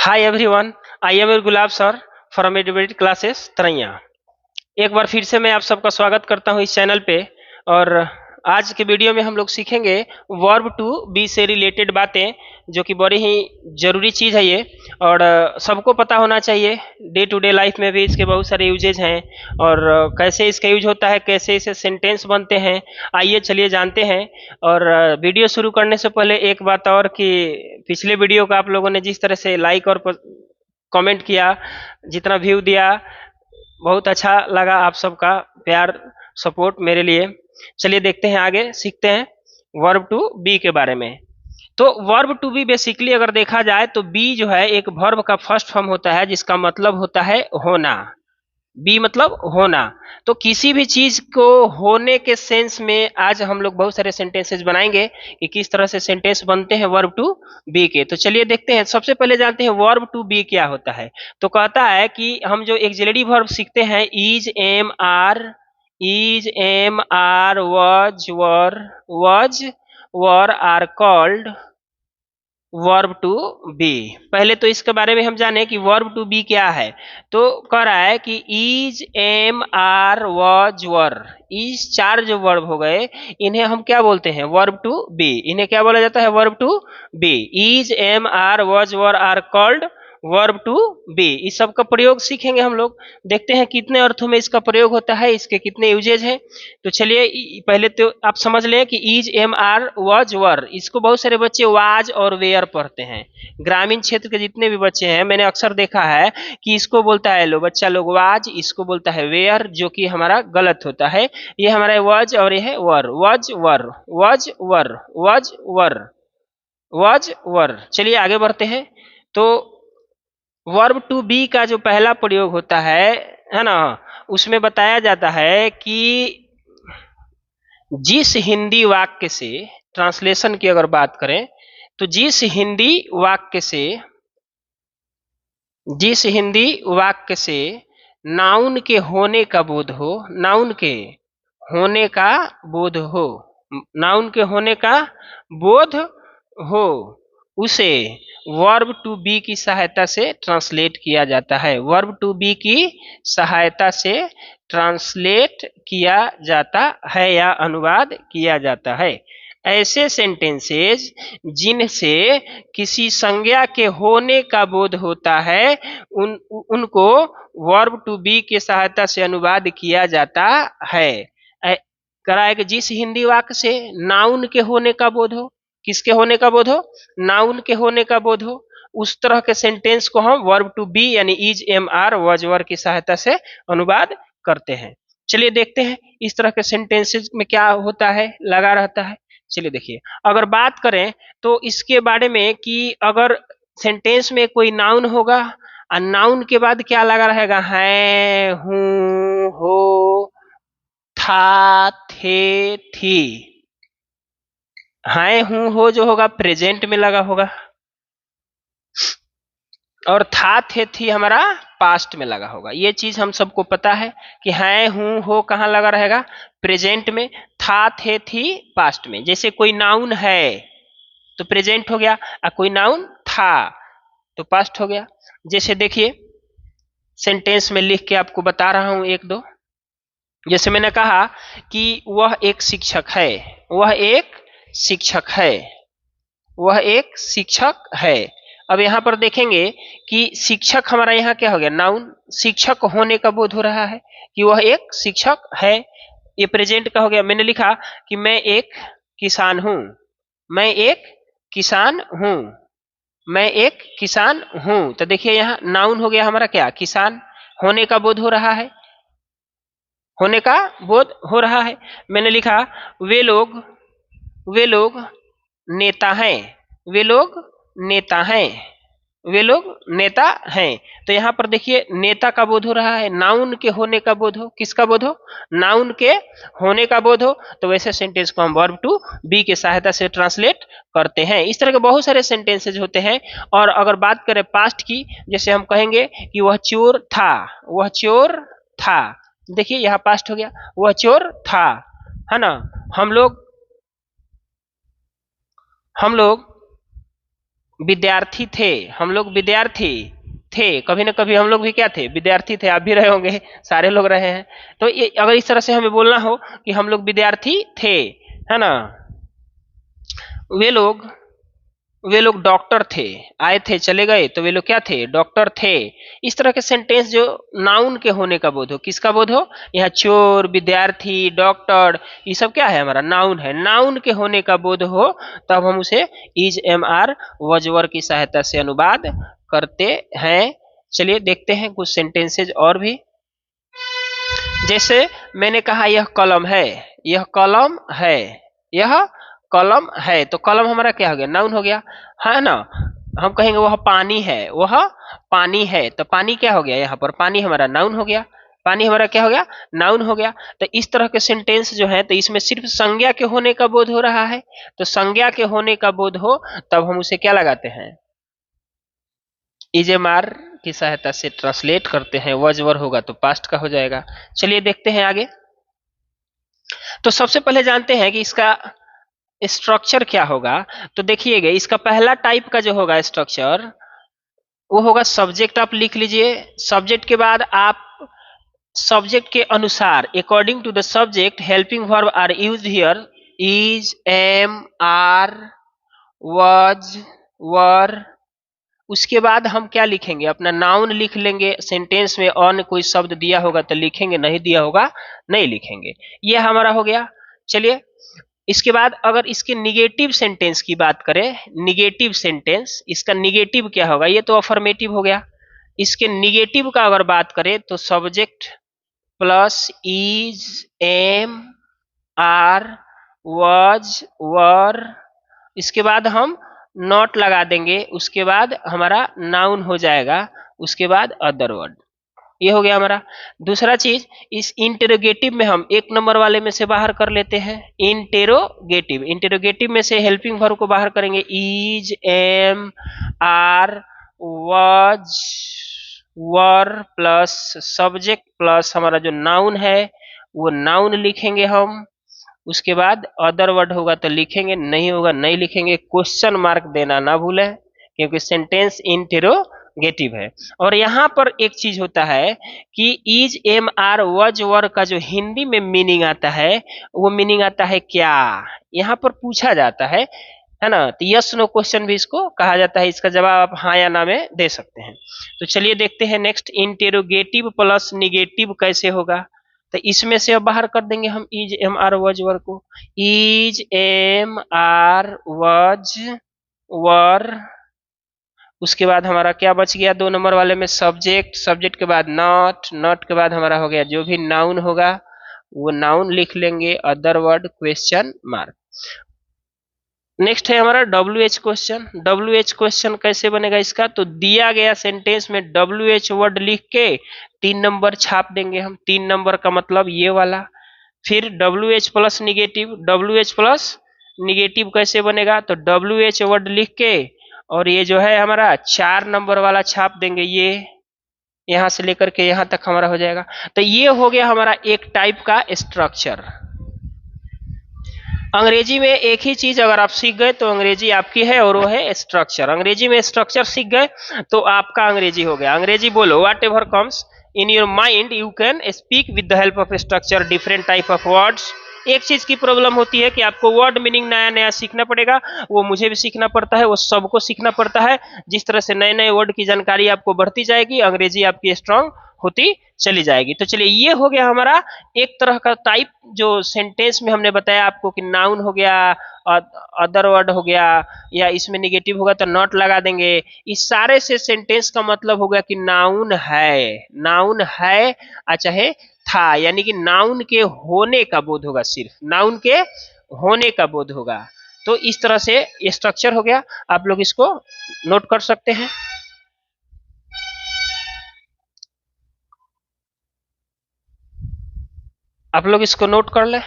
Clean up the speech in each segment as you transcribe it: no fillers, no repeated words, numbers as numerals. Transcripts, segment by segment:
Hi everyone, I am your Gulab sir from educate classes Taraiya. एक बार फिर से मैं आप सबका स्वागत करता हूं इस चैनल पे। और आज के वीडियो में हम लोग सीखेंगे वर्ब टू बी से रिलेटेड बातें, जो कि बड़ी ही ज़रूरी चीज़ है ये। और सबको पता होना चाहिए। डे टू डे लाइफ में भी इसके बहुत सारे यूजेज हैं। और कैसे इसका यूज होता है, कैसे इसे सेंटेंस बनते हैं, आइए चलिए जानते हैं। और वीडियो शुरू करने से पहले एक बात और कि पिछले वीडियो को आप लोगों ने जिस तरह से लाइक और कमेंट किया, जितना व्यू दिया, बहुत अच्छा लगा आप सबका प्यार सपोर्ट मेरे लिए। चलिए देखते हैं, आगे सीखते हैं वर्ब टू बी के बारे में। तो वर्ब टू बी बेसिकली अगर देखा जाए तो बी जो है एक वर्ब का फर्स्ट फॉर्म होता है, जिसका मतलब होता है होना। बी मतलब होना। तो किसी भी चीज को होने के सेंस में आज हम लोग बहुत सारे सेंटेंसेस बनाएंगे कि किस तरह से सेंटेंस बनते हैं वर्ब टू बी के। तो चलिए देखते हैं। सबसे पहले जानते हैं वर्ब टू बी क्या होता है। तो कहता है कि हम जो एक्सिलरी वर्ब सीखते हैं, is am are was were are called verb to be. पहले तो इसके बारे में हम जाने कि वर्ब टू बी क्या है। तो कह रहा है कि is am are was were, इस चार जो वर्ब हो गए, इन्हें हम क्या बोलते हैं, वर्ब टू बी। इन्हें क्या बोला जाता है, verb to be. Is am are was were are called verb to be. इस सब का प्रयोग सीखेंगे हम लोग। देखते हैं कितने अर्थों में इसका प्रयोग होता है, इसके कितने यूजेज हैं। तो चलिए पहले तो आप समझ लें कि is am are was were, इसको बहुत सारे बच्चे वाज और वेयर पढ़ते हैं। ग्रामीण क्षेत्र के जितने भी बच्चे हैं, मैंने अक्सर देखा है कि इसको बोलता है लो बच्चा लोग वाज, इसको बोलता है वेयर, जो कि हमारा गलत होता है। ये हमारा वॉज और ये है were. Was were, was were, was were, was were. चलिए आगे बढ़ते हैं। तो वर्ब टू बी का जो पहला प्रयोग होता है ना, उसमें बताया जाता है कि जिस हिंदी वाक्य से, ट्रांसलेशन की अगर बात करें तो जिस हिंदी वाक्य से नाउन के होने का बोध हो, नाउन के होने का बोध हो, नाउन के होने का बोध हो, उसे वर्ब टू बी की सहायता से ट्रांसलेट किया जाता है। वर्ब टू बी की सहायता से ट्रांसलेट किया जाता है या अनुवाद किया जाता है। ऐसे सेंटेंसेस जिनसे किसी संज्ञा के होने का बोध होता है, उनको वर्ब टू बी की सहायता से अनुवाद किया जाता है। कराए कि जिस हिंदी वाक्य से नाउन के होने का बोध हो, किसके होने का बोध हो, नाउन के होने का बोध हो, उस तरह के सेंटेंस को हम वर्ब टू बी यानी is am are was were की सहायता से अनुवाद करते हैं। चलिए देखते हैं इस तरह के सेंटेंसेस में क्या होता है, लगा रहता है। चलिए देखिए, अगर बात करें तो इसके बारे में कि अगर सेंटेंस में कोई नाउन होगा और नाउन के बाद क्या लगा रहेगा, है, हूँ, हो, था, थे, थी। है, हूँ, हो जो होगा प्रेजेंट में लगा होगा, और था, थे, थी हमारा पास्ट में लगा होगा। ये चीज हम सबको पता है कि है, हूँ, हो कहाँ लगा रहेगा, प्रेजेंट में। था, थे, थी पास्ट में। जैसे कोई नाउन है तो प्रेजेंट हो गया, और कोई नाउन था तो पास्ट हो गया। जैसे देखिए सेंटेंस में लिख के आपको बता रहा हूं एक दो। जैसे मैंने कहा कि वह एक शिक्षक है, वह एक शिक्षक है, वह एक शिक्षक है। अब यहाँ पर देखेंगे कि शिक्षक हमारा यहाँ क्या हो गया, नाउन। शिक्षक होने का बोध हो रहा है कि वह एक शिक्षक है, ये प्रेजेंट का हो गया। मैंने लिखा कि मैं एक किसान हूं, मैं एक किसान हूं, मैं एक किसान हूं। तो देखिए यहाँ नाउन हो गया हमारा क्या, किसान। होने का बोध हो रहा है, होने का बोध हो रहा है। मैंने लिखा वे लोग नेता हैं, वे लोग नेता हैं, वे लोग नेता हैं। तो यहाँ पर देखिए नेता का बोध हो रहा है, नाउन के होने का बोध हो, किसका बोध हो, नाउन के होने का बोध हो। तो वैसे सेंटेंस को हम वर्ब टू बी की सहायता से ट्रांसलेट करते हैं। इस तरह के बहुत सारे सेंटेंसेज होते हैं। और अगर बात करें पास्ट की, जैसे हम कहेंगे कि वह चोर था, वह चोर था। देखिए यहाँ पास्ट हो गया, वह चोर था, है ना। हम लोग विद्यार्थी थे, हम लोग विद्यार्थी थे, कभी ना कभी हम लोग भी क्या थे, विद्यार्थी थे, आप भी रहे होंगे, सारे लोग रहे हैं। तो ये अगर इस तरह से हमें बोलना हो कि हम लोग विद्यार्थी थे, है ना, वे लोग वे लोग डॉक्टर थे, आए थे चले गए, तो वे लोग क्या थे, डॉक्टर थे। इस तरह के सेंटेंस जो नाउन के होने का बोध हो, किसका बोध हो, यहाँ चोर, विद्यार्थी, डॉक्टर, ये सब क्या है, हमारा नाउन है, नाउन के होने का बोध हो, तब हम उसे इज एम आर वजवर की सहायता से अनुवाद करते हैं। चलिए देखते हैं कुछ सेंटेंसेज और भी। जैसे मैंने कहा यह कलम है, यह कलम है, यह कलम है, तो कलम हमारा क्या हो गया, नाउन हो गया, है ना। हम कहेंगे वह पानी है, वह पानी है, तो पानी क्या हो गया, यहाँ पर पानी हमारा नाउन हो गया, पानी हमारा क्या हो गया, नाउन हो गया। तो इस तरह के सेंटेंस जो है, तो इसमें सिर्फ संज्ञा के होने का बोध हो रहा है, तो संज्ञा के होने का बोध हो तब हम उसे क्या लगाते हैं, इजेमार की सहायता से ट्रांसलेट करते हैं, वजवर होगा तो पास्ट का हो जाएगा। चलिए देखते हैं आगे। तो सबसे पहले जानते हैं कि इसका स्ट्रक्चर क्या होगा। तो देखिएगा, इसका पहला टाइप का जो होगा स्ट्रक्चर, वो होगा सब्जेक्ट, आप लिख लीजिए, सब्जेक्ट के बाद आप सब्जेक्ट के अनुसार according to the subject helping verb are used here, is, am, are, was, were. उसके बाद हम क्या लिखेंगे, अपना नाउन लिख लेंगे, सेंटेंस में और कोई शब्द दिया होगा तो लिखेंगे, नहीं दिया होगा नहीं लिखेंगे, ये हमारा हो गया। चलिए इसके बाद अगर इसके निगेटिव सेंटेंस की बात करें, निगेटिव सेंटेंस, इसका निगेटिव क्या होगा, ये तो अफर्मेटिव हो गया। इसके निगेटिव का अगर बात करें तो subject plus is, am, are, was, were, इसके बाद हम नॉट लगा देंगे, उसके बाद हमारा नाउन हो जाएगा, उसके बाद अदर वर्ड, ये हो गया हमारा। दूसरा चीज, इस इंटेरोगेटिव में हम एक नंबर वाले में से बाहर कर लेते हैं, इंटेरोगेटिव, इंटेरोगेटिव में से हेल्पिंग वर्ब को बाहर करेंगे, is, am, are, was, were plus subject plus हमारा जो नाउन है वो नाउन लिखेंगे हम, उसके बाद अदर वर्ड होगा तो लिखेंगे, नहीं होगा नहीं लिखेंगे, क्वेश्चन मार्क देना ना भूलें क्योंकि सेंटेंस इंटेरोगेटिव है। और यहाँ पर एक चीज होता है कि इज, एम, आर, वज, वर का जो हिंदी में मीनिंग आता है वो मीनिंग आता है क्या, यहाँ पर पूछा जाता है ना, तो यस नो क्वेश्चन भी इसको कहा जाता है, इसका जवाब आप हाँ या ना में दे सकते हैं। तो चलिए देखते हैं नेक्स्ट, इंटेरोगेटिव प्लस निगेटिव कैसे होगा। तो इसमें से अब बाहर कर देंगे हम इज, एम, आर, वज, वर को, इज, एम, आर, वज, वर, उसके बाद हमारा क्या बच गया, दो नंबर वाले में सब्जेक्ट, सब्जेक्ट के बाद नॉट, नॉट के बाद हमारा हो गया जो भी नाउन होगा वो नाउन लिख लेंगे, other word question mark. Next है हमारा W H question. W H question कैसे बनेगा इसका, तो दिया गया सेंटेंस में डब्ल्यू एच वर्ड लिख के 3 नंबर छाप देंगे हम, 3 नंबर का मतलब ये वाला। फिर W H plus negative, W H plus negative कैसे बनेगा, तो डब्ल्यू एच वर्ड लिख के और ये जो है हमारा 4 नंबर वाला छाप देंगे, ये यहां से लेकर के यहां तक हमारा हो जाएगा। तो ये हो गया हमारा एक टाइप का स्ट्रक्चर। अंग्रेजी में एक ही चीज अगर आप सीख गए तो अंग्रेजी आपकी है, और वो है स्ट्रक्चर। अंग्रेजी में स्ट्रक्चर सीख गए तो आपका अंग्रेजी हो गया। अंग्रेजी बोलो, what ever comes in your mind you can speak with the help of structure, different type of words. एक चीज की प्रॉब्लम होती है कि आपको वर्ड मीनिंग नया नया सीखना पड़ेगा, वो मुझे भी सीखना पड़ता है, वो सबको सीखना पड़ता है। जिस तरह से नए नए वर्ड की जानकारी आपको बढ़ती जाएगी, अंग्रेजी आपकी स्ट्रांग होती चली जाएगी। तो चलिए ये हो गया हमारा एक तरह का टाइप, जो सेंटेंस में हमने बताया आपको कि नाउन हो गया, अदर वर्ड हो गया, या इसमें निगेटिव होगा तो नॉट लगा देंगे। इस सारे से सेंटेंस का मतलब होगा कि नाउन है, नाउन है चाहे था, यानी कि नाउन के होने का बोध होगा, सिर्फ नाउन के होने का बोध होगा। तो इस तरह से ये स्ट्रक्चर हो गया, आप लोग इसको नोट कर सकते हैं। आप लोग इसको नोट कर लें।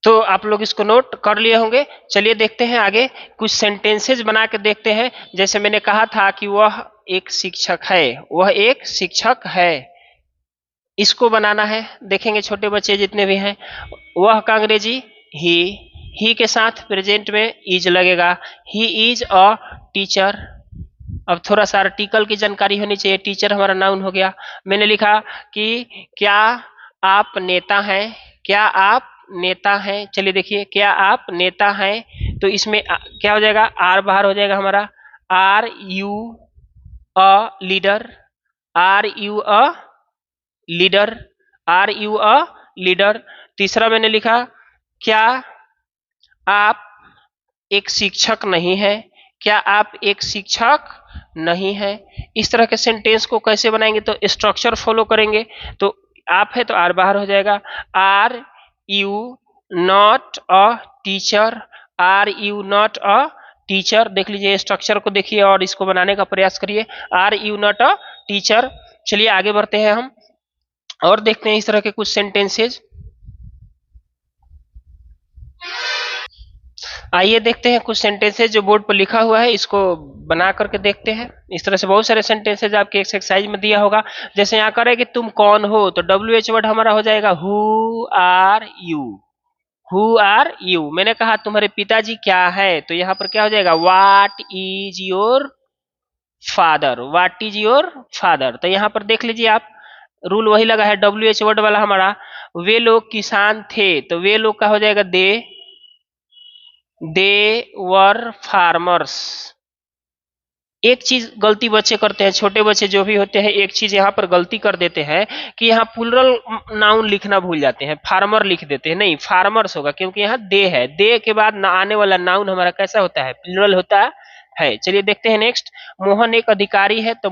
तो आप लोग इसको नोट कर लिए होंगे। चलिए देखते हैं आगे, कुछ सेंटेंसेज बना के देखते हैं। जैसे मैंने कहा था कि वह एक शिक्षक है, वह एक शिक्षक है, इसको बनाना है, देखेंगे छोटे बच्चे जितने भी हैं। वह का अंग्रेजी ही के साथ प्रेजेंट में इज लगेगा, ही इज अ टीचर। अब थोड़ा सा आर्टिकल की जानकारी होनी चाहिए, टीचर हमारा नाउन हो गया। मैंने लिखा कि क्या आप नेता हैं, क्या आप नेता हैं। चलिए देखिए, क्या आप नेता हैं, तो इसमें क्या हो जाएगा, आर बाहर हो जाएगा हमारा। Are you a leader, are you a leader, are you a leader. तीसरा मैंने लिखा, क्या आप एक शिक्षक नहीं है, क्या आप एक शिक्षक नहीं है। इस तरह के सेंटेंस को कैसे बनाएंगे, तो स्ट्रक्चर फॉलो करेंगे। तो आप है तो आर बाहर हो जाएगा। Are you not a teacher, are you not a teacher. देख लीजिए स्ट्रक्चर को, देखिए और इसको बनाने का प्रयास करिए। Are you not a teacher. चलिए आगे बढ़ते हैं हम और देखते हैं इस तरह के कुछ सेंटेंसेज। आइए देखते हैं कुछ सेंटेंसेज जो बोर्ड पर लिखा हुआ है, इसको बना करके देखते हैं। इस तरह से बहुत सारे सेंटेंसेज आपके एक्सरसाइज में दिया होगा। जैसे यहाँ करे कि तुम कौन हो, तो WH वर्ड हमारा हो जाएगा who are you, who are you. मैंने कहा तुम्हारे पिताजी क्या है, तो यहाँ पर क्या हो जाएगा, what is your father, what is your father. तो यहाँ पर देख लीजिए आप, रूल वही लगा है WH वर्ड वाला हमारा। वे लोग किसान थे, तो वे लोग का हो जाएगा दे वर फार्मर्स। एक चीज गलती बच्चे करते हैं, छोटे बच्चे जो भी होते हैं, एक चीज यहाँ पर गलती कर देते हैं कि यहाँ प्लुरल नाउन लिखना भूल जाते हैं, फार्मर लिख देते हैं। नहीं, फार्मर्स होगा, क्योंकि यहाँ दे है, दे के बाद आने वाला नाउन हमारा कैसा होता है, प्लुरल होता है। चलिए देखते हैं नेक्स्ट। मोहन एक अधिकारी है, तो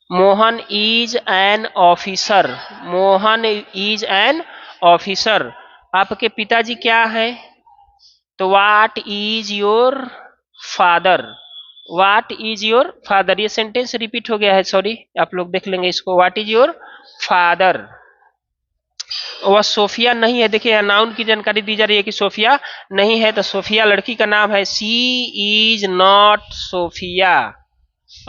Mohan is an officer, Mohan is an officer. आपके पिताजी क्या है, तो what is your father, what is your father. ये सेंटेंस रिपीट हो गया है, सॉरी, आप लोग देख लेंगे इसको। What is your father. वह सोफिया नहीं है, देखिए नाउन की जानकारी दी जा रही है कि सोफिया नहीं है, तो सोफिया लड़की का नाम है, सी इज नॉट सोफिया।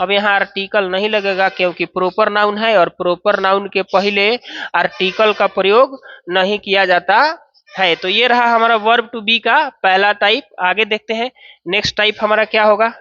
अब यहाँ आर्टिकल नहीं लगेगा, क्योंकि प्रॉपर नाउन है और प्रॉपर नाउन के पहले आर्टिकल का प्रयोग नहीं किया जाता है। तो ये रहा हमारा वर्ब टू बी का पहला टाइप। आगे देखते हैं नेक्स्ट टाइप हमारा क्या होगा।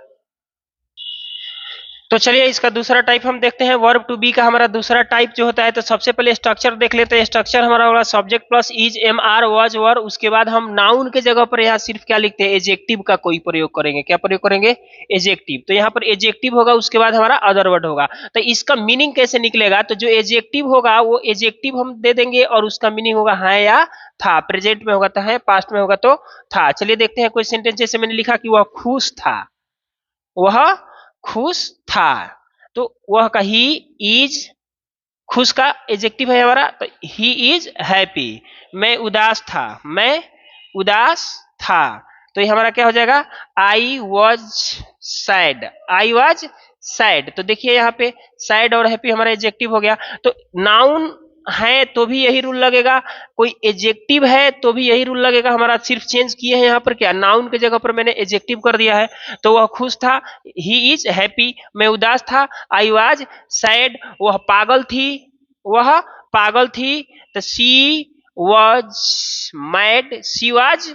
तो चलिए इसका दूसरा टाइप हम देखते हैं। वर्ब टू बी का हमारा दूसरा टाइप जो होता है, तो सबसे पहले स्ट्रक्चर देख लेते हैं। स्ट्रक्चर हमारा होगा subject plus is, am are, was, were. उसके बाद हम नाउन के जगह पर यहाँ सिर्फ क्या लिखते हैं, एजेक्टिव का कोई प्रयोग करेंगे। क्या प्रयोग करेंगे, एजेक्टिव। तो यहाँ पर एजेक्टिव होगा, उसके बाद हमारा अदर वर्ड होगा। तो इसका मीनिंग कैसे निकलेगा, तो जो एजेक्टिव होगा वो एजेक्टिव हम दे देंगे और उसका मीनिंग होगा है या था। प्रेजेंट में होगा तो है, पास्ट में होगा तो था। चलिए देखते हैं कोई सेंटेंस। जैसे मैंने लिखा कि वह खुश था, वह खुश था, तो वह का ही इज, खुश का एजेक्टिव है हमारा, तो ही इज हैप्पी। मैं उदास था, मैं उदास था, तो ये हमारा क्या हो जाएगा, I was sad, I was sad. तो देखिए यहाँ पे सैड और हैप्पी हमारा एजेक्टिव हो गया। तो नाउन है तो भी यही रूल लगेगा, कोई एजेक्टिव है तो भी यही रूल लगेगा। हमारा सिर्फ चेंज किए हैं यहाँ पर, क्या नाउन के जगह पर मैंने एजेक्टिव कर दिया है। तो वह खुश था, ही इज हैप्पी। मैं उदास था, आई वाज सैड। वह पागल थी, वह पागल थी, तो she was mad, she was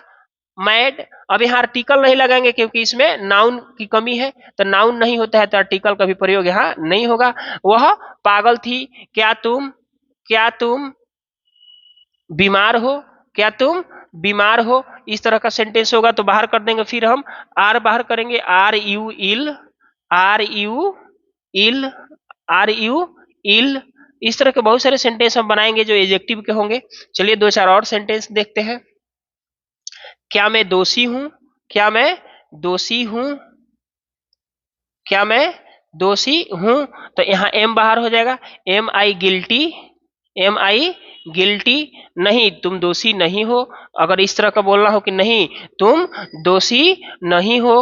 mad. अब यहाँ आर्टिकल नहीं लगाएंगे क्योंकि इसमें नाउन की कमी है, तो नाउन नहीं होता है तो आर्टिकल का भी प्रयोग यहाँ नहीं होगा। वह पागल थी। क्या तुम बीमार हो, क्या तुम बीमार हो। इस तरह का सेंटेंस होगा, तो बाहर कर देंगे। फिर हम आर बाहर करेंगे, are you ill, are you ill, are you ill. इस तरह के बहुत सारे सेंटेंस हम बनाएंगे जो एजेक्टिव के होंगे। चलिए दो चार और सेंटेंस देखते हैं। क्या मैं दोषी हूं, क्या मैं दोषी हूं, क्या मैं दोषी हूं। तो यहाँ एम बाहर हो जाएगा, एम आई गिल्टी, एम आई गिल्टी। नहीं, तुम दोषी नहीं हो। अगर इस तरह का बोलना हो कि नहीं तुम दोषी नहीं हो,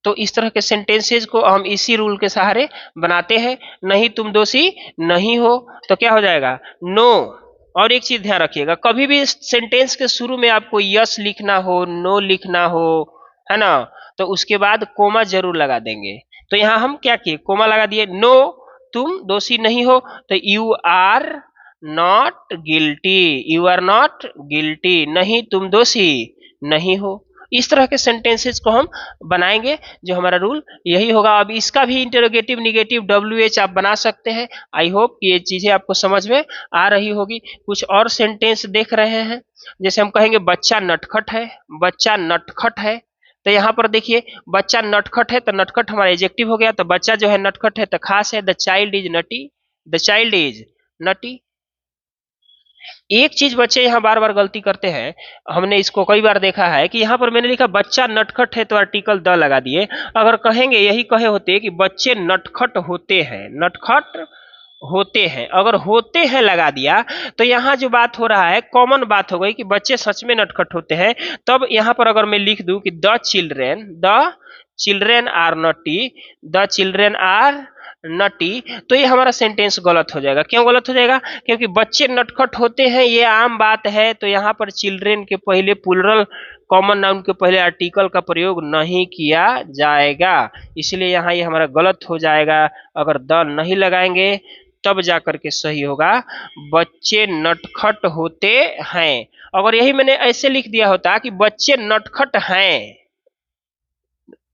तो इस तरह के सेंटेंसेज को हम इसी रूल के सहारे बनाते हैं। नहीं तुम दोषी नहीं हो, तो क्या हो जाएगा, नो। और एक चीज ध्यान रखिएगा, कभी भी सेंटेंस के शुरू में आपको यस लिखना हो, नो लिखना हो, है ना, तो उसके बाद कोमा जरूर लगा देंगे। तो यहाँ हम क्या किए, कोमा लगा दिए, नो तुम दोषी नहीं हो, तो you are not guilty, you are not guilty, नहीं तुम दोषी नहीं हो। इस तरह के सेंटेंसेस को हम बनाएंगे, जो हमारा रूल यही होगा। अब इसका भी इंटरोगेटिव निगेटिव WH आप बना सकते हैं। आई होप ये चीजें आपको समझ में आ रही होगी। कुछ और सेंटेंस देख रहे हैं, जैसे हम कहेंगे बच्चा नटखट है, बच्चा नटखट है। तो यहाँ पर देखिए बच्चा नटखट है, तो नटखट हमारा एडजेक्टिव हो गया, तो बच्चा जो है नटखट है तो खास है, the child is naughty, the child is naughty. एक चीज बच्चे यहाँ बार बार गलती करते हैं, हमने इसको कई बार देखा है कि यहाँ पर मैंने लिखा बच्चा नटखट है तो आर्टिकल द लगा दिए। अगर कहेंगे यही कहे होते कि बच्चे नटखट होते हैं, नटखट होते हैं, अगर होते हैं लगा दिया तो यहाँ जो बात हो रहा है कॉमन बात हो गई कि बच्चे सच में नटखट होते हैं। तब यहाँ पर अगर मैं लिख दूं कि the children are naughty, the children are naughty, तो ये हमारा सेंटेंस गलत हो जाएगा। क्यों गलत हो जाएगा? क्योंकि बच्चे नटखट होते हैं ये आम बात है, तो यहाँ पर चिल्ड्रेन के पहले प्लूरल कॉमन नाउन के पहले आर्टिकल का प्रयोग नहीं किया जाएगा, इसलिए यहाँ ये हमारा गलत हो जाएगा। अगर द नहीं लगाएंगे तब जाकर के सही होगा, बच्चे नटखट होते हैं। अगर यही मैंने ऐसे लिख दिया होता कि बच्चे नटखट हैं,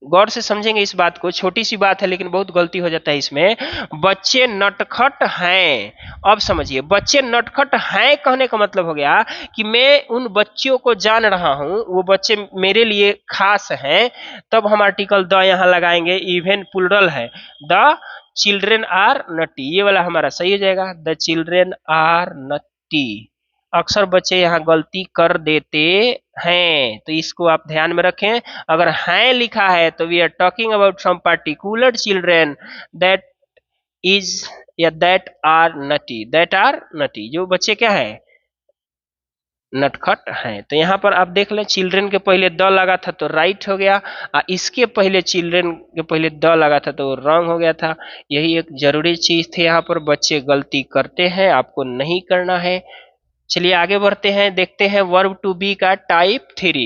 गौर से समझेंगे इस बात को, छोटी सी बात है लेकिन बहुत गलती हो जाता है इसमें, बच्चे नटखट हैं। अब समझिए बच्चे नटखट हैं कहने का मतलब हो गया कि मैं उन बच्चों को जान रहा हूं, वो बच्चे मेरे लिए खास हैं। तब हम आर्टिकल द यहाँ लगाएंगे, इवन प्लूरल है, द चिल्ड्रेन आर नटी, ये वाला हमारा सही हो जाएगा, द चिल्ड्रेन आर नटी। अक्सर बच्चे यहाँ गलती कर देते हैं, तो इसको आप ध्यान में रखें। अगर हैं लिखा है तो we are talking about some particular children that is या that are naughty, that are naughty, जो बच्चे क्या है नटखट हैं। तो यहाँ पर आप देख लें चिल्ड्रेन के पहले द लगा था तो राइट हो गया, इसके पहले चिल्ड्रेन के पहले द लगा था तो रॉन्ग हो गया था। यही एक जरूरी चीज थी, यहाँ पर बच्चे गलती करते हैं, आपको नहीं करना है। चलिए आगे बढ़ते हैं, देखते हैं वर्ब टू बी का टाइप 3।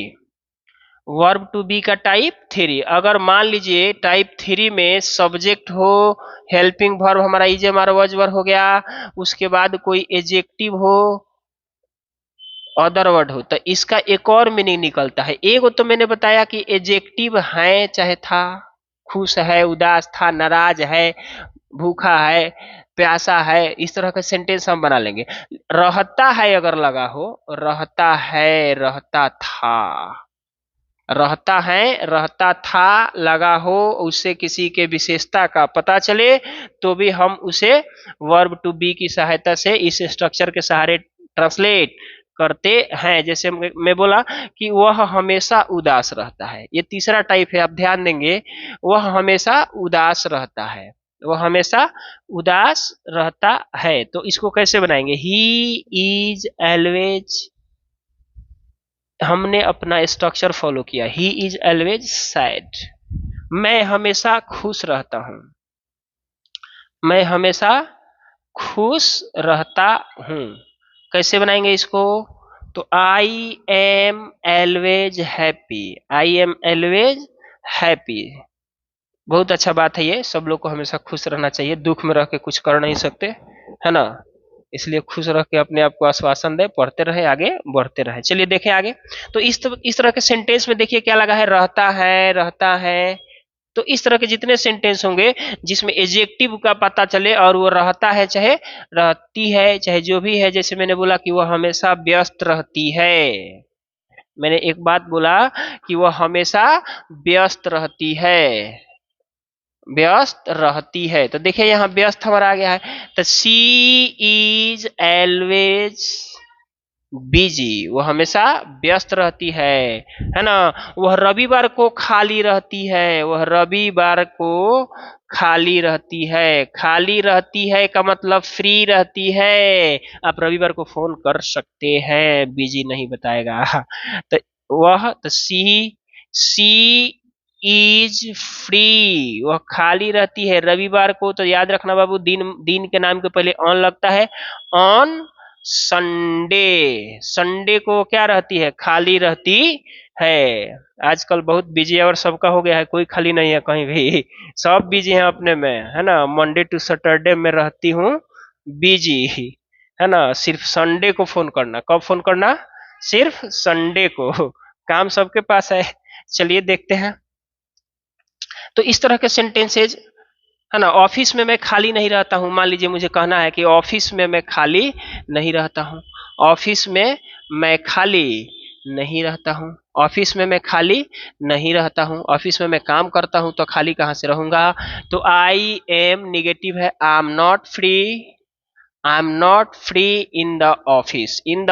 वर्ब टू बी का टाइप 3, अगर मान लीजिए टाइप 3 में सब्जेक्ट हो, हेल्पिंग वर्ब हमारा is am are was verb हो गया, उसके बाद कोई एडजेक्टिव हो, अदर वर्ड हो, तो इसका एक और मीनिंग निकलता है। एक तो मैंने बताया कि एडजेक्टिव है चाहे था, खुश है, उदास था, नाराज है, भूखा है, प्यासा है, इस तरह का सेंटेंस हम बना लेंगे। रहता है अगर लगा हो, रहता है, रहता था, रहता है, रहता था लगा हो, उससे किसी के विशेषता का पता चले तो भी हम उसे वर्ब टू बी की सहायता से इस स्ट्रक्चर के सहारे ट्रांसलेट करते हैं। जैसे मैं बोला कि वह हमेशा उदास रहता है, ये तीसरा टाइप है, आप ध्यान देंगे, वह हमेशा उदास रहता है, वह हमेशा उदास रहता है। तो इसको कैसे बनाएंगे? ही इज ऑलवेज, हमने अपना स्ट्रक्चर फॉलो किया, ही इज ऑलवेज सैड, मैं हमेशा खुश रहता हूं, मैं हमेशा खुश रहता हूं। कैसे बनाएंगे इसको? तो I am always happy, I am always happy, बहुत अच्छा बात है ये, सब लोग को हमेशा खुश रहना चाहिए, दुख में रह के कुछ कर नहीं सकते, है ना, इसलिए खुश रह के अपने आप को आश्वासन दे, पढ़ते रहे, आगे बढ़ते रहे। चलिए देखें आगे। तो इस तरह के सेंटेंस में देखिए क्या लगा है, रहता है, रहता है। तो इस तरह के जितने सेंटेंस होंगे जिसमें एडजेक्टिव का पता चले और वो रहता है चाहे रहती है चाहे जो भी है, जैसे मैंने बोला कि वह हमेशा व्यस्त रहती है, मैंने एक बात बोला कि वह हमेशा व्यस्त रहती है, व्यस्त रहती है। तो देखिए यहाँ व्यस्त हमारा आ गया है, तो शी इज ऑलवेज बिजी, वो हमेशा व्यस्त रहती है ना। वह रविवार को खाली रहती है, वह रविवार को खाली रहती है, खाली रहती है का मतलब फ्री रहती है, आप रविवार को फोन कर सकते हैं, बिजी नहीं बताएगा। तो वह तो सी इज फ्री, वह खाली रहती है रविवार को। तो याद रखना बाबू, दिन दिन के नाम के पहले ऑन लगता है, ऑन संडे, संडे को क्या रहती है, खाली रहती है। आजकल बहुत बिजी और सबका हो गया है, कोई खाली नहीं है कहीं भी। सब बिजी हैं अपने में, है ना। मंडे टू सैटरडे में रहती हूँ बिजी, है ना। सिर्फ संडे को फोन करना, कब फोन करना, सिर्फ संडे को। काम सबके पास है। चलिए देखते हैं। तो इस तरह के सेंटेंसेज, है ना। ऑफिस में मैं खाली नहीं रहता हूँ, मान लीजिए मुझे कहना है कि ऑफिस में मैं खाली नहीं रहता हूँ। ऑफिस में मैं खाली नहीं रहता हूँ। ऑफिस में मैं खाली नहीं रहता हूँ। ऑफिस में मैं काम करता हूँ, तो खाली कहाँ से रहूंगा। तो आई एम निगेटिव है, I am not free. I am not free in the office. In the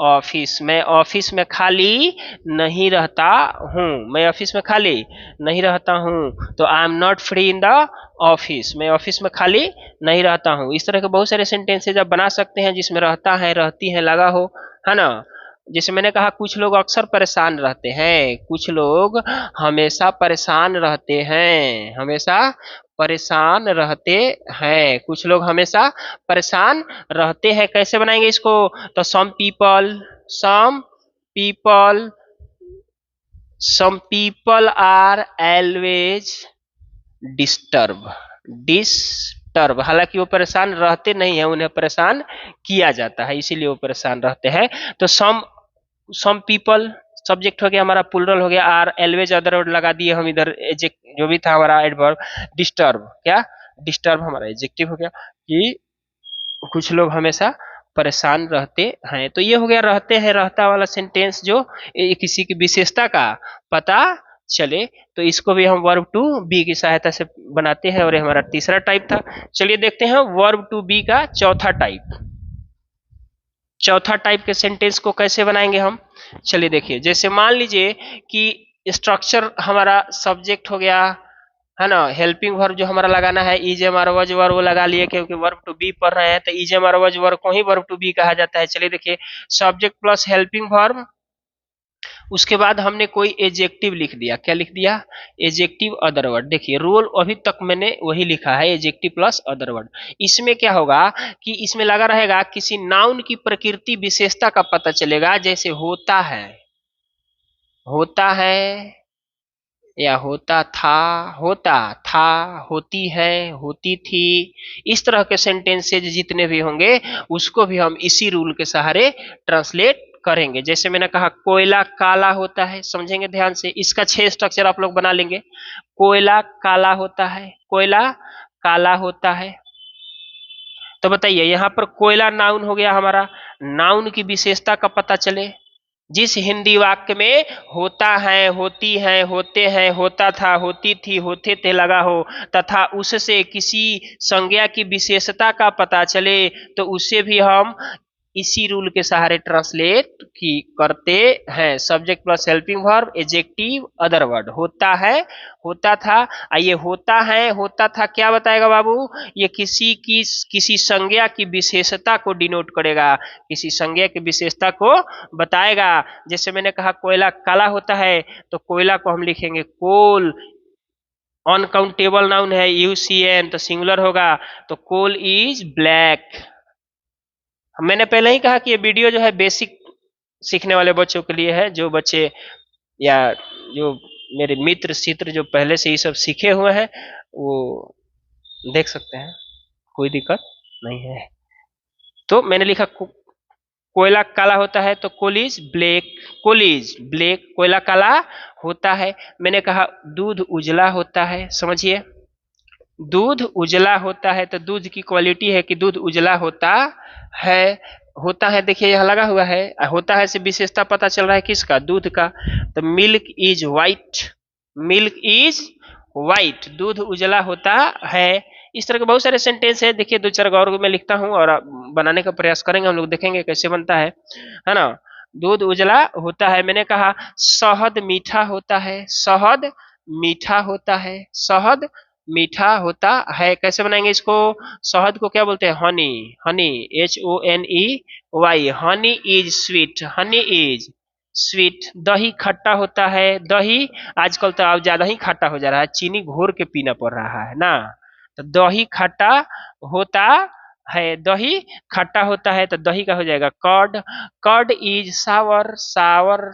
office, मैं ऑफिस में खाली नहीं रहता हूँ। मैं ऑफिस में खाली नहीं रहता हूँ, तो I am not free in the office. मैं ऑफिस में खाली नहीं रहता हूँ। इस तरह के बहुत सारे सेंटेंसेज आप बना सकते हैं जिसमें रहता है, रहती है लगा हो, है ना। जैसे मैंने कहा, कुछ लोग अक्सर परेशान रहते हैं, कुछ लोग हमेशा परेशान रहते हैं, हमेशा परेशान रहते हैं। कुछ लोग हमेशा परेशान रहते हैं। कैसे बनाएंगे इसको, तो some people some people are always disturb. हालांकि वो परेशान रहते नहीं है, उन्हें परेशान किया जाता है, इसीलिए वो परेशान रहते हैं। तो सम पीपल सब्जेक्ट हो गया हमारा, प्लुरल हो गया, आर एलवेज अदर वर्ड लगा दिए हम इधर, जो भी था हमारा एडवर्ब। डिस्टर्ब, क्या डिस्टर्ब हमारा एडजेक्टिव हो गया कि कुछ लोग हमेशा परेशान रहते हैं। तो ये हो गया रहते हैं, रहता वाला सेंटेंस, जो किसी की विशेषता का पता चले। तो इसको भी हम वर्ब टू बी की सहायता से बनाते हैं, और ये हमारा तीसरा टाइप था। चलिए देखते हैं वर्ब टू बी का चौथा टाइप। चौथा टाइप के सेंटेंस को कैसे बनाएंगे हम, चलिए देखिए। जैसे मान लीजिए कि स्ट्रक्चर हमारा सब्जेक्ट हो गया, है ना। हेल्पिंग वर्ब जो हमारा लगाना है, इज एम आर वज वर्ब वो लगा लिए, क्योंकि वर्ब टू बी पढ़ रहे हैं, तो इज एम आर वज वर्ब को ही वर्ब टू बी कहा जाता है। चलिए देखिए, सब्जेक्ट प्लस हेल्पिंग वर्ब, उसके बाद हमने कोई एजेक्टिव लिख दिया। क्या लिख दिया, एजेक्टिव अदर वर्ड। देखिए रोल अभी तक मैंने वही लिखा है, एजेक्टिव प्लस अदर वर्ड। इसमें क्या होगा कि इसमें लगा रहेगा किसी नाउन की प्रकृति विशेषता का पता चलेगा। जैसे होता है या होता था, होती है, होती थी। इस तरह के सेंटेंसेज जितने भी होंगे, उसको भी हम इसी रूल के सहारे ट्रांसलेट करेंगे। जैसे मैंने कहा कोयला काला होता है, समझेंगे ध्यान से, इसका 6 स्ट्रक्चर आप लोग बना लेंगे। कोयला काला होता है, कोयला काला होता है। तो बताइए, यहाँ पर कोयला नाउन हो गया हमारा। नाउन की विशेषता का पता चले, जिस हिंदी वाक्य में होता है, होती है, होते हैं, होता था, होती थी, होते थे लगा हो, तथा उससे किसी संज्ञा की विशेषता का पता चले, तो उसे भी हम इसी रूल के सहारे ट्रांसलेट की करते हैं। Subject plus helping verb, adjective other word. होता है, होता था। ये होता है, होता था क्या बताएगा बाबू, ये किसी संज्ञा की विशेषता को डिनोट करेगा, किसी संज्ञा की विशेषता को बताएगा। जैसे मैंने कहा कोयला काला होता है, तो कोयला को हम लिखेंगे कोल। अनकाउंटेबल नाउन है, यूसीएन, तो सिंगुलर होगा, तो कोल इज ब्लैक। मैंने पहले ही कहा कि ये वीडियो जो है बेसिक सीखने वाले बच्चों के लिए है। जो बच्चे या जो मेरे मित्र चित्र जो पहले से ही सब सीखे हुए हैं, वो देख सकते हैं, कोई दिक्कत नहीं है। तो मैंने लिखा कोयला काला होता है, तो coal is black, coal is black, कोयला काला होता है। मैंने कहा दूध उजला होता है, समझिए, दूध उजला होता है, तो दूध की क्वालिटी है कि दूध उजला है होता है। देखिए यहाँ लगा हुआ है, होता है से विशेषता पता चल रहा है किसका, दूध का। तो milk is white, milk is white, दूध उजला होता है। इस तरह के बहुत सारे सेंटेंस है। देखिए 2-4 और मैं लिखता हूँ और बनाने का प्रयास करेंगे, हम लोग देखेंगे कैसे बनता है ना। दूध उजला होता है। मैंने कहा शहद मीठा होता है, शहद मीठा होता है, शहद मीठा होता है। कैसे बनाएंगे इसको, शहद को क्या बोलते हैं, Honey, Honey, HONEY, honey is sweet, honey is sweet. दही खट्टा होता है, दही आजकल तो अब ज्यादा ही खट्टा हो जा रहा है, चीनी घोर के पीना पड़ रहा है ना। तो दही खट्टा होता है, दही खट्टा होता है, तो दही का हो जाएगा curd, curd is sour, sour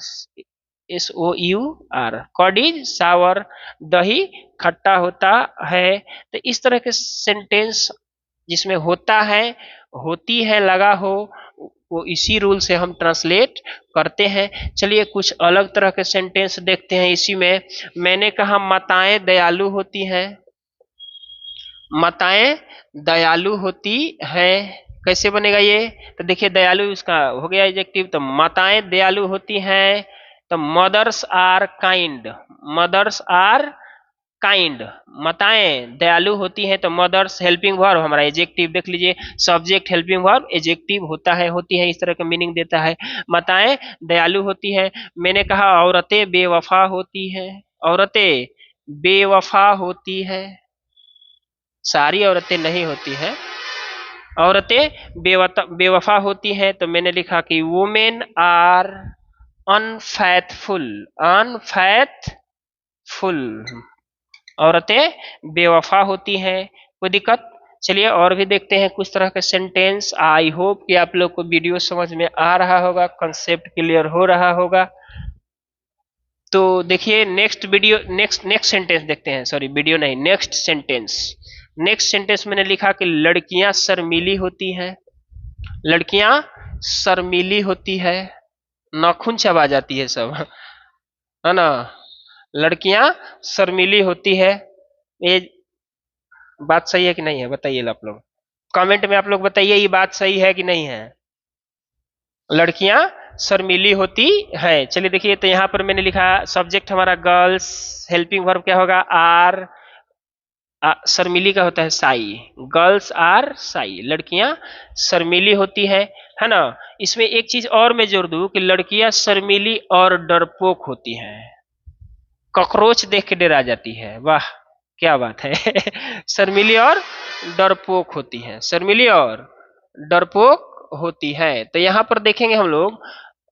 SOUR, curd is sour, दही खट्टा होता है। तो इस तरह के सेंटेंस जिसमें होता है, होती है लगा हो, वो इसी रूल से हम ट्रांसलेट करते हैं। चलिए कुछ अलग तरह के सेंटेंस देखते हैं इसी में। मैंने कहा माताएं दयालु होती हैं, माताएं दयालु होती है, कैसे बनेगा ये? तो देखिए दयालु इसका हो गया एडजेक्टिव, तो माताएं दयालु होती हैं, तो mothers are kind, mothers are kind, माताएं दयालु होती हैं, तो मदर्स हेल्पिंग वर्ब हमारा एडजेक्टिव देख लीजिए, सब्जेक्ट हेल्पिंग वर्ब एडजेक्टिव होता है, होती है, इस तरह का मीनिंग देता है, माताएं दयालु होती है। मैंने कहा औरतें बेवफा होती हैं, औरतें बेवफा होती है, सारी औरतें नहीं होती हैं, औरतें बेवफा होती हैं, तो मैंने लिखा कि वुमेन आर अनफैथफुल, अनफैथफुल, औरतें बेवफा होती हैं। कोई दिक्कत? चलिए और भी देखते हैं कुछ तरह के सेंटेंस। आई होप कि आप लोग को वीडियो समझ में आ रहा होगा, कंसेप्ट क्लियर हो रहा होगा। तो देखिए नेक्स्ट वीडियो, नेक्स्ट सेंटेंस देखते हैं, सॉरी वीडियो नहीं, नेक्स्ट सेंटेंस। नेक्स्ट सेंटेंस मैंने लिखा कि लड़कियां शर्मीली होती हैं, लड़कियां शर्मीली होती है, नाखून चबा जाती है सब, है ना, लड़कियां शर्मीली होती है। ये बात सही है कि नहीं है, बताइए आप लोग कमेंट में, आप लोग बताइए ये बात सही है कि नहीं है, लड़कियां शर्मीली होती है। चलिए देखिए, तो यहाँ पर मैंने लिखा सब्जेक्ट हमारा गर्ल्स, हेल्पिंग वर्ब क्या होगा आर, शर्मीली का होता है साई, गर्ल्स आर साई, लड़कियां शर्मीली होती है ना। इसमें एक चीज और मैं जोड़ दूं कि लड़कियां शर्मीली और डरपोक होती हैं, कॉकरोच देख के डरा जाती है, वाह क्या बात है शर्मीली और डरपोक होती है, शर्मीली और डरपोक होती है। तो यहाँ पर देखेंगे हम लोग,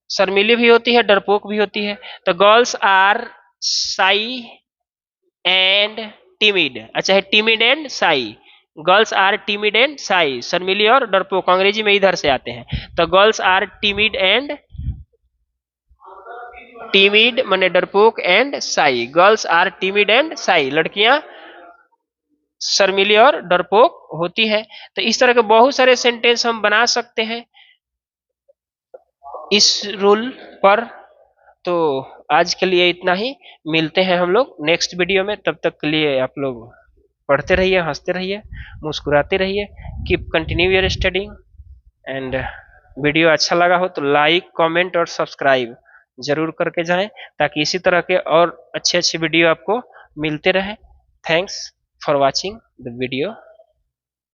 शर्मीली भी होती है, डरपोक भी होती है। तो girls are shy and timid, अच्छा है timid and shy, girls are timid and shy, शर्मीली और डरपोक अंग्रेजी में इधर से आते हैं। तो girls are timid and, timid माने डरपोक and shy, girls are timid and shy, लड़कियां शर्मीली और डरपोक होती है। तो इस तरह के बहुत सारे सेंटेंस हम बना सकते हैं इस रूल पर। तो आज के लिए इतना ही, मिलते हैं हम लोग नेक्स्ट वीडियो में, तब तक के लिए आप लोग पढ़ते रहिए, हंसते रहिए, मुस्कुराते रहिए, keep continue your studying. And video अच्छा लगा हो तो लाइक कमेंट और सब्सक्राइब जरूर करके जाएं, ताकि इसी तरह के और अच्छे अच्छे वीडियो आपको मिलते रहे। Thanks for watching the video.